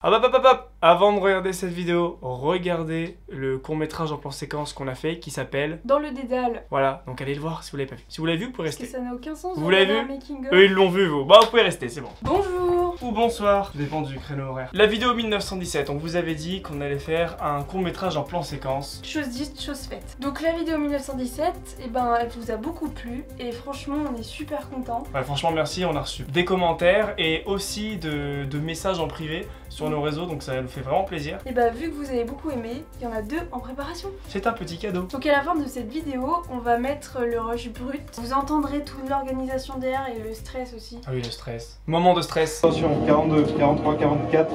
Hop. Avant de regarder cette vidéo, regardez le court-métrage en plan séquence qu'on a fait qui s'appelle Dans le dédale. Voilà, donc allez le voir si vous l'avez pas vu. Si vous l'avez vu, vous pouvez rester. Parce que ça n'a aucun sens. Vous l'avez vu? Eux ils l'ont vu vous. Bah vous pouvez rester, c'est bon. Bonjour. Ou bonsoir, tout dépend du créneau horaire. La vidéo 1917, on vous avait dit qu'on allait faire un court-métrage en plan séquence. Chose dite, chose faite. Donc la vidéo 1917, eh ben, elle vous a beaucoup plu et franchement on est super contents. Ouais, franchement merci, on a reçu des commentaires et aussi de messages en privé sur nos réseaux, donc ça nous fait vraiment plaisir. Et bah vu que vous avez beaucoup aimé, il y en a 2 en préparation. C'est un petit cadeau. Donc à la fin de cette vidéo, on va mettre le rush brut. Vous entendrez toute l'organisation derrière et le stress aussi. Ah oui, le stress. Moment de stress. Attention, 42, 43, 44,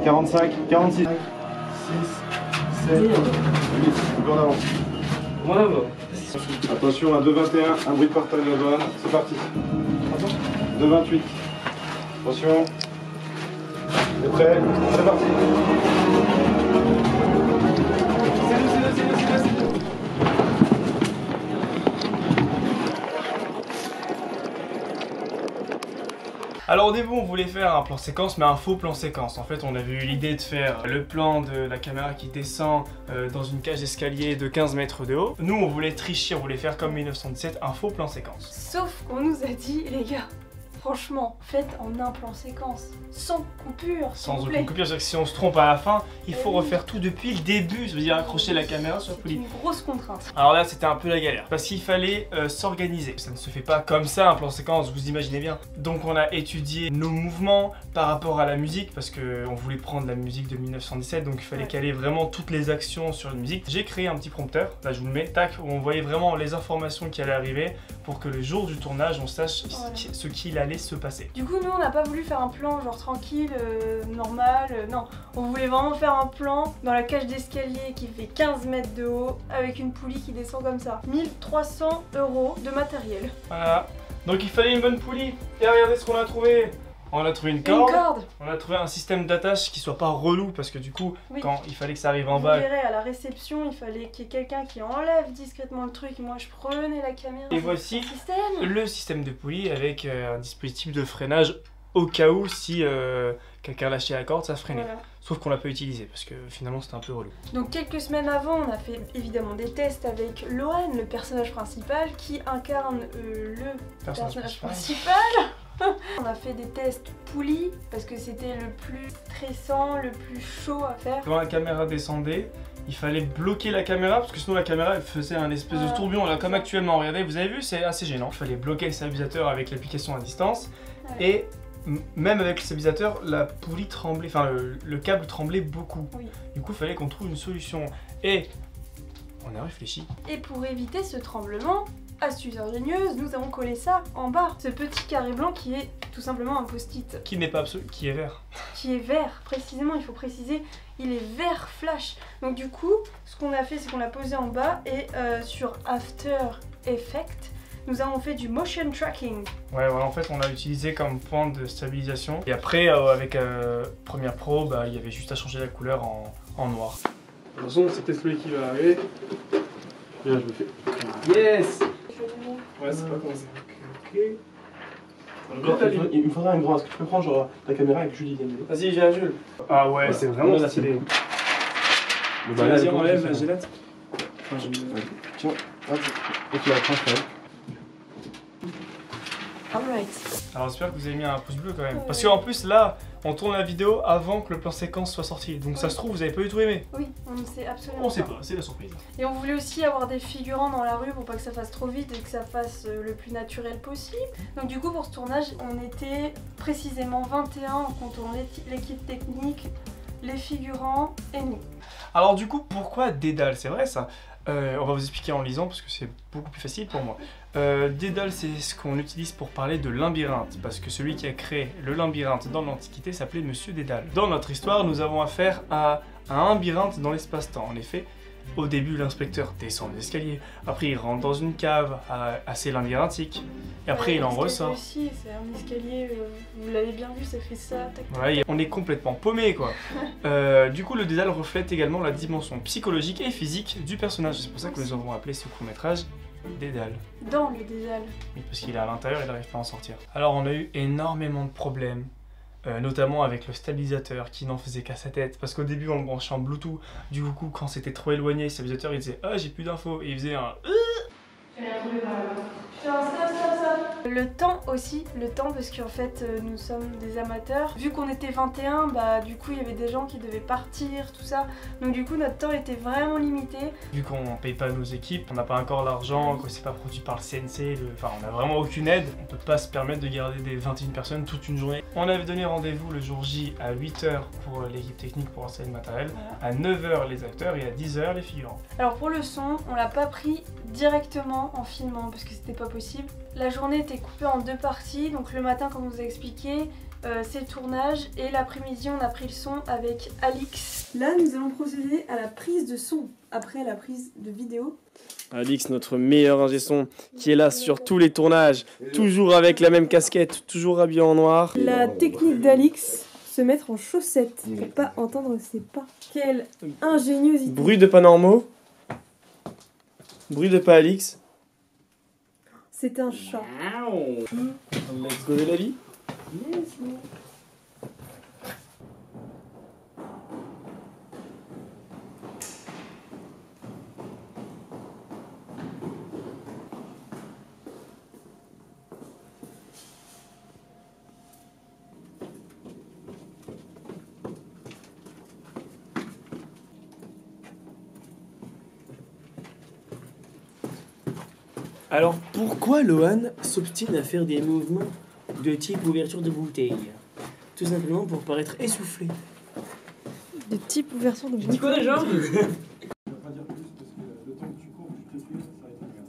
45, 46, 6, 7, 8, encore en avance. Bravo. Attention, à 2,21, un bruit de partage de douane, c'est parti. 2,28, attention. C'est prêt, c'est parti. Alors au début on voulait faire un plan séquence mais un faux plan séquence. En fait on avait eu l'idée de faire le plan de la caméra qui descend dans une cage d'escalier de 15 mètres de haut. Nous on voulait tricher, on voulait faire comme 1917 un faux plan séquence. Sauf qu'on nous a dit les gars, franchement, faites en un plan séquence, sans coupure. Sans aucune coupure, c'est-à-dire que si on se trompe à la fin, il faut refaire tout depuis le début, ça veut dire accrocher la caméra sur le C'est poulie. une grosse contrainte. Alors là c'était un peu la galère, parce qu'il fallait s'organiser. Ça ne se fait pas comme ça un plan séquence, vous imaginez bien. Donc on a étudié nos mouvements par rapport à la musique, parce qu'on voulait prendre la musique de 1917, donc il fallait caler vraiment toutes les actions sur une musique. J'ai créé un petit prompteur, là je vous le mets, tac, où on voyait vraiment les informations qui allaient arriver, pour que le jour du tournage on sache ce qu'il allait se passer. Du coup, nous, on n'a pas voulu faire un plan genre tranquille, normal, non. On voulait vraiment faire un plan dans la cage d'escalier qui fait 15 mètres de haut, avec une poulie qui descend comme ça. 1300 € de matériel. Voilà, donc il fallait une bonne poulie. Et regardez ce qu'on a trouvé. On a trouvé une corde. On a trouvé un système d'attache qui soit pas relou, parce que du coup, quand il fallait que ça arrive en bas... Vous verrez, à la réception, il fallait qu'il y ait quelqu'un qui enlève discrètement le truc. Moi, je prenais la caméra. Et voici le système de poulie avec un dispositif de freinage au cas où si quelqu'un lâchait la corde, ça freinait. Voilà. Sauf qu'on l'a pas utilisé parce que finalement c'était un peu relou. Donc quelques semaines avant, on a fait évidemment des tests avec Lohan, le personnage principal, qui incarne le personnage principal. On a fait des tests poulies parce que c'était le plus stressant, le plus chaud à faire. Quand la caméra descendait, il fallait bloquer la caméra parce que sinon la caméra elle faisait un espèce de tourbillon là comme actuellement. Regardez, vous avez vu, c'est assez gênant. Il fallait bloquer le stabilisateur avec l'application à distance et même avec le stabilisateur, la poulie tremblait, enfin le câble tremblait beaucoup. Du coup, il fallait qu'on trouve une solution et on a réfléchi. Et pour éviter ce tremblement, astuce ingénieuse, nous avons collé ça en bas. Ce petit carré blanc qui est tout simplement un post-it. Qui n'est pas absolu, qui est vert. Qui est vert, précisément, il faut préciser, il est vert flash. Donc du coup, ce qu'on a fait, c'est qu'on l'a posé en bas et sur After Effects, nous avons fait du motion tracking. Ouais, voilà, en fait, on l'a utilisé comme point de stabilisation. Et après, avec Premiere Pro, bah, il y avait juste à changer la couleur en noir. De toute façon, c'est peut-être celui qui va arriver. Bien, je le fais. Yes! Ouais, c'est pas commencé. Ok. Il me faudra un grand. Est-ce que tu peux prendre genre ta caméra avec Julie? Vas-y, viens Jules. Ah ouais, c'est vraiment stylé. Vas-y, on enlève la gélette. Tiens, hop. Et tu la prends, Alright. Alors j'espère que vous avez mis un pouce bleu quand même. Parce qu'en plus là, on tourne la vidéo avant que le plan séquence soit sorti. Donc ça se trouve, vous avez pas du tout aimé. Oui, on ne sait absolument pas. On sait pas, c'est la surprise. Et on voulait aussi avoir des figurants dans la rue pour pas que ça fasse trop vite et que ça fasse le plus naturel possible. Donc du coup pour ce tournage, on était précisément 21 en comptant l'équipe technique, les figurants et nous. Alors du coup, pourquoi Dédale? C'est vrai ça. On va vous expliquer en lisant parce que c'est beaucoup plus facile pour moi. Dédale, c'est ce qu'on utilise pour parler de labyrinthe, parce que celui qui a créé le labyrinthe dans l'Antiquité s'appelait Monsieur Dédale. Dans notre histoire, nous avons affaire à un labyrinthe dans l'espace-temps. En effet, au début, l'inspecteur descend l'escalier, après il rentre dans une cave assez labyrinthique, et après il en ressort. C'est un escalier, vous l'avez bien vu, ça fait ça, tac, tac. Ouais, on est complètement paumé quoi. Du coup, le Dédale reflète également la dimension psychologique et physique du personnage. C'est pour ça que nous avons appelé ce court-métrage Dédale. Dans le Dédale. Oui, parce qu'il est à l'intérieur et il n'arrive pas à en sortir. Alors, on a eu énormément de problèmes notamment avec le stabilisateur qui n'en faisait qu'à sa tête. Parce qu'au début, on le branchait en Bluetooth. Du coup, quand c'était trop éloigné, le stabilisateur il disait « Ah, j'ai plus d'infos » et il faisait un Le temps aussi, parce qu'en fait nous sommes des amateurs. Vu qu'on était 21, bah du coup il y avait des gens qui devaient partir, tout ça. Donc du coup notre temps était vraiment limité. Vu qu'on paye pas nos équipes, on n'a pas encore l'argent, que c'est pas produit par le CNC, enfin on n'a vraiment aucune aide. On peut pas se permettre de garder des 21 personnes toute une journée. On avait donné rendez-vous le jour J à 8h pour l'équipe technique pour installer le matériel, à 9h les acteurs et à 10h les figurants. Alors pour le son, on l'a pas pris directement en filmant parce que c'était pas possible. La journée était coupée en 2 parties, donc le matin comme on vous a expliqué, c'est le tournage et l'après-midi on a pris le son avec Alix. Là nous allons procéder à la prise de son après la prise de vidéo. Alix, notre meilleur ingé son, qui est là sur tous les tournages, toujours avec la même casquette, toujours habillé en noir. La technique d'Alix, se mettre en chaussettes pour pas entendre ses pas. Quelle ingéniosité. Bruit de pas normaux. Bruit de pas Alix. C'est un chat. Let's go de la vie. Yes. Alors pourquoi Lohan s'obstine à faire des mouvements de type ouverture de bouteille? Tout simplement pour paraître essoufflé. De type ouverture de bouteille. Tu quoi déjà? Je ne vais pas dire plus parce que le temps que tu cours, tu te plus, ça va être bien.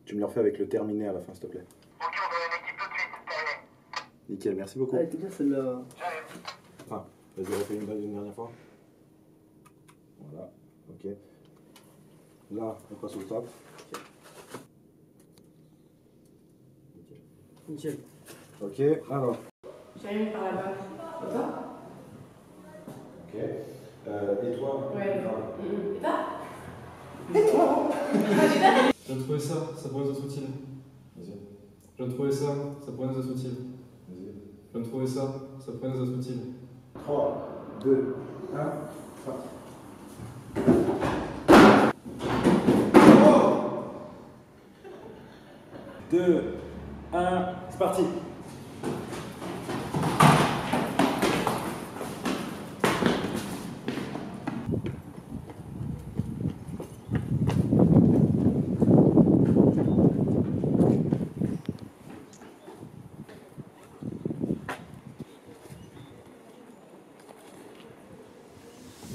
Tu me le refais avec le terminé à la fin, s'il te plaît. Ok, on donne une équipe tout de suite, terminé. Nickel, merci beaucoup. Ah, t'es bien celle-là. Enfin, vas-y, refais une dernière fois. Voilà, ok. Là, on passe au top. Nickel. Ok, alors. J'arrive par là-bas. Et toi? Ok. Et toi? Ouais. Et toi? Je viens de trouver ça pourrait nous être utile. Vas-y. Je viens de trouver ça pourrait nous être utile. Vas-y. Je viens de trouver ça pourrait nous être utile. 3, 2, 1, parti. 2, 1, c'est parti.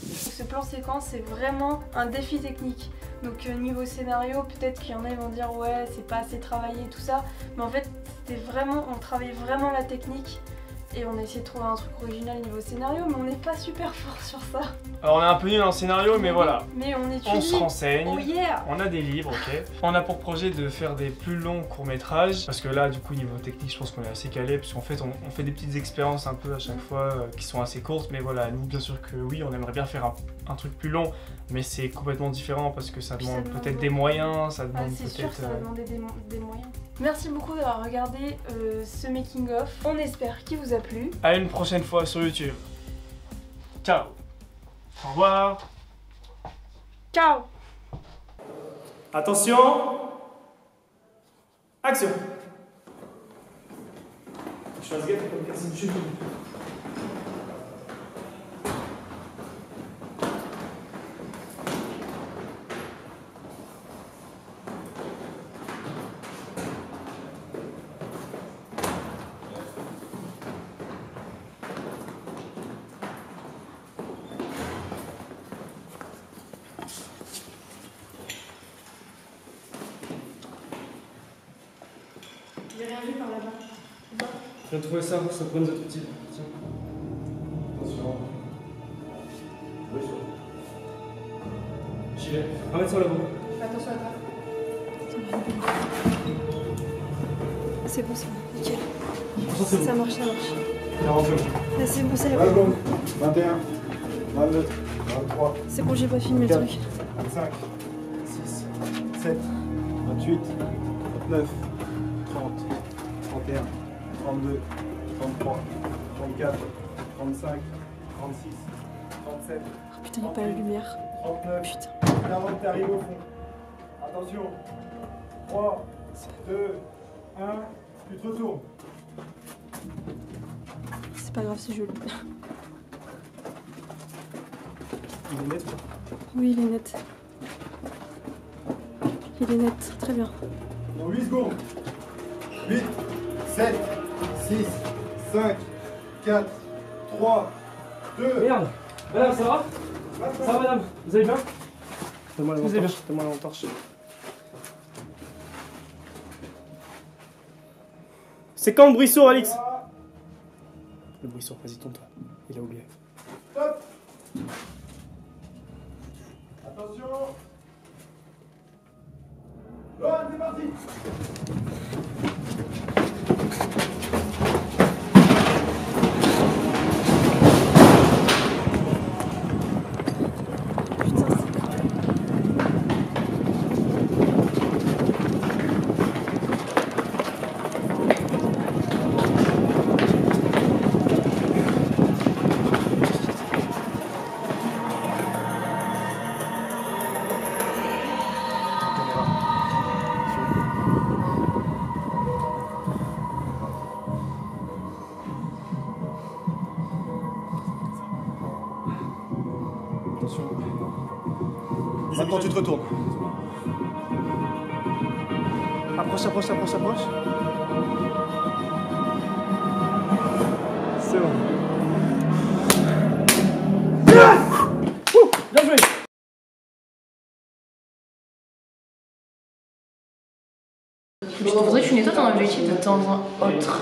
Ce plan séquence c'est vraiment un défi technique. Donc niveau scénario, peut-être qu'il y en a qui vont dire ouais c'est pas assez travaillé tout ça, mais en fait c'était vraiment, on travaillait vraiment la technique et on a essayé de trouver un truc original niveau scénario, mais on n'est pas super fort sur ça. Alors on est un peu nul en scénario, mais voilà. Mais on étudie. On se renseigne. Oh yeah. On a des livres, ok. On a pour projet de faire des plus longs courts-métrages, parce que là, du coup, niveau technique, je pense qu'on est assez calé, parce qu'en fait, on fait des petites expériences un peu à chaque fois qui sont assez courtes, mais voilà, nous, bien sûr que oui, on aimerait bien faire un truc plus long, mais c'est complètement différent parce que ça demande peut-être des moyens, ça demande c'est sûr peut-être. que ça va demander des moyens. Merci beaucoup d'avoir regardé ce making-of. On espère qu'il vous a plu. À une prochaine fois sur YouTube. Ciao. Au revoir. Ciao. Attention. Action. Je fasse gaffe comme casser du genou. J'ai rien vu par là-bas. Je viens de trouver ça pourrait nous être utile. Tiens. Attention. Oui, J'y vais. On va mettre ça là-bas. Attention à toi. C'est bon, nickel. C'est bon. Ça marche. 42. Là, c'est bon, c'est 20 secondes. 21, 22, 23, C'est bon, j'ai pas filmé le 4, truc. 25, 6, 7, 28, 29, 30, 31, 32, 33, 34, 35, 36, 37, Oh putain, y'a pas la lumière. 39. Putain. Avant que tu arrives au fond. Attention. 3, 2, 1. Tu te retournes. C'est pas grave, c'est joli. Il est net ou pas? Oui, il est net. Il est net, très bien. Dans 8 secondes. 8, 7, 6, 5, 4, 3, 2. Merde. Madame, ça va? Ça va, madame? Vous allez bien? Donne-moi la Vous allez lampe. Donne-moi la lampe torche. C'est quand le bruit sourd, Alix? Le bruit sourd, vas-y, tourne-toi. Il a oublié. Stop. Attention. Lohan, c'est parti. Attention. Maintenant tu te retournes. Approche, approche, approche, approche. C'est bon. Bien joué! Il faudrait que tu nettoies ton objectif de temps en autre.